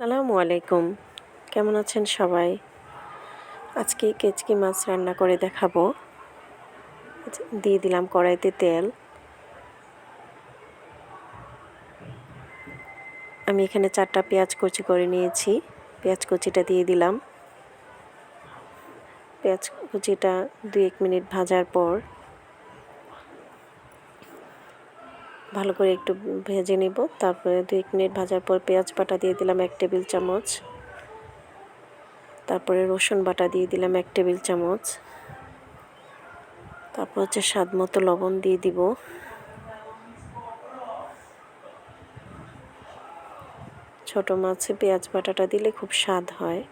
আসসালামু আলাইকুম। কেমন আছেন সবাই? আজকে কেচকি মাছ রান্না করে দেখাবো। দিয়ে দিলাম কড়াইতে তেল। আমি এখানে 4টা পেঁয়াজ কুচি করে নিয়েছি। পেঁয়াজ কুচিটা দিয়ে দিলাম। পেঁয়াজ কুচিটা 2-1 মিনিট ভাজার পর ভালো করে একটু ভেজে নিব। তারপরে 2-1 মিনিট ভাজার পর পেঁয়াজ বাটা দিয়ে দিলাম 1 টেবিল চামচ। তারপরে রসুন বাটা দিয়ে দিলাম 1 টেবিল চামচ। তারপর স্বাদ মতো লবণ দিয়ে দিব। ছোট মাছে পেঁয়াজ বাটাটা দিলে খুব স্বাদ হয়,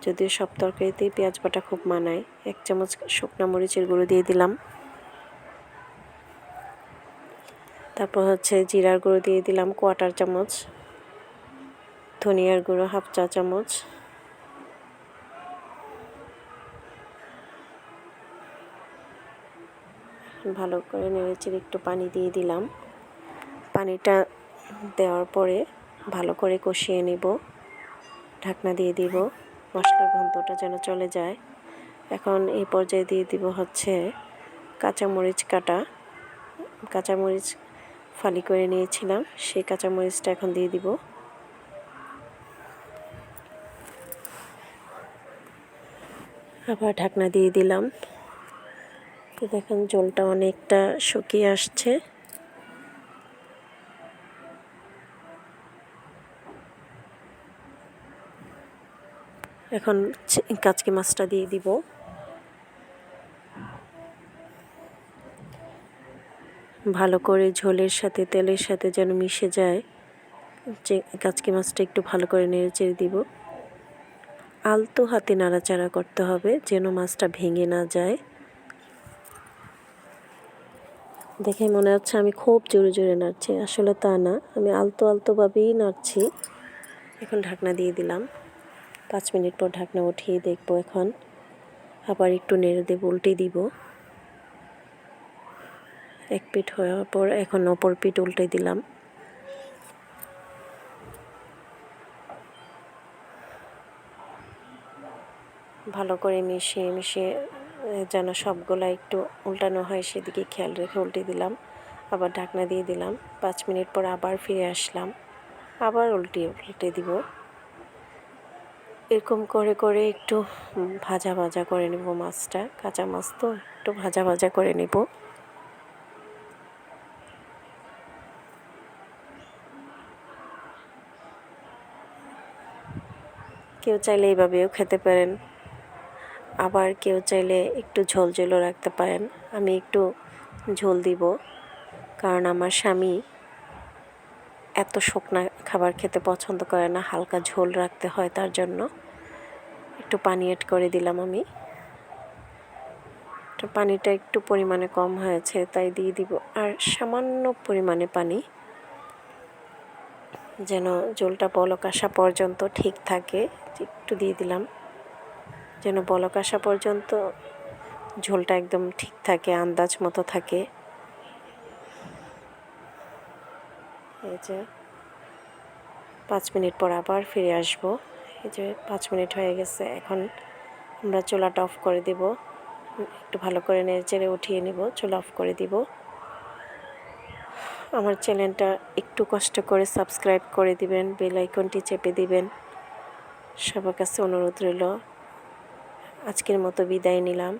যদিও সব তরকারিতেই পেঁয়াজ বাটা খুব মানায়। 1 চামচ শুকনো মরিচের গুঁড়ো দিয়ে দিলাম। তারপর জিরার গুঁড়ো দিয়ে দিলাম 1/4 চামচ, ধনিয়ার গুঁড়ো 1/2 চা চামচ, ভালো করে নেড়েচেড়ে একটু পানি দিয়ে দিলাম। পানিটা দেওয়ার পরে ভালো করে কষিয়ে নিব। ঢাকনা দিয়ে দিব, মশলার গন্ধটা যেন চলে যায়। এখন এই পর্যায়ে দিয়ে দিব কাঁচামরিচ কাটা। কাঁচামরিচ ফালি করে নিয়েছিলাম, সেই কাঁচামরিচটা এখন দিয়ে দিব। আবার ঢাকনা দিয়ে দিলাম। তো দেখেন ঝোলটা অনেকটা শুকিয়ে আসছে। এখন কাচকি মাছটা দিয়ে দিব। ভালো করে ঝোলের সাথে তেলের সাথে যেন মিশে যায়, কাচকি মাছটা একটু ভালো করে নেড়েচেড়ে দিব। আলতো হাতে নাড়াচাড়া করতে হবে যেন মাছটা ভেঙে না যায়। দেখে মনে হচ্ছে আমি খুব জোরে জোরে নাড়ছি, আসলে তা না, আমি আলতো আলতোভাবেই নাড়ছি। এখন ঢাকনা দিয়ে দিলাম। 5 মিনিট পর ঢাকনা উঠিয়ে দেখব। এখন আবার একটু নেড়ে দেব, উল্টে দিব। এক পিঠ হওয়ার পর এখন অপর পিঠ উল্টে দিলাম। ভালো করে মিশিয়ে যেন সবগুলা একটু উল্টানো হয় সেদিকে খেয়াল রেখে উল্টে দিলাম। আবার ঢাকনা দিয়ে দিলাম। 5 মিনিট পর আবার ফিরে আসলাম, আবার উল্টে দিব। এরকম করে করে একটু ভাজা ভাজা করে নেব মাছটা, কাঁচা মাছ তো একটু ভাজা ভাজা করে নেব। কেউ চাইলে এইভাবেও খেতে পারেন, আবার কেউ চাইলে একটু ঝোল ঝোলও রাখতে পারেন। আমি একটু ঝোল দিব, কারণ আমার স্বামী এত শুকনা খাবার খেতে পছন্দ করে না, হালকা ঝোল রাখতে হয়, তার জন্য একটু পানি অ্যাড করে দিলাম আমি। পানিটা একটু পরিমাণে কম হয়েছে তাই দিয়ে দিব আর সামান্য পরিমাণে পানি, যেন ঝোলটা বলক আসা পর্যন্ত ঠিক থাকে। একটু দিয়ে দিলাম যেন বলক আসা পর্যন্ত ঝোলটা একদম ঠিক থাকে, আন্দাজ মতো থাকে। এই যে 5 মিনিট পর আবার ফিরে আসব। এই যে 5 মিনিট হয়ে গেছে। এখন আমরা চুলাটা অফ করে দেব। একটু ভালো করে নেড়েচেড়ে উঠিয়ে নিব, চুলা অফ করে দিব। আমার চ্যানেলটা একটু কষ্ট করে সাবস্ক্রাইব করে দিবেন, বেল আইকনটি চেপে দিবেন। সবার কাছে অনুরোধ রইল। আজকের মতো বিদায় নিলাম।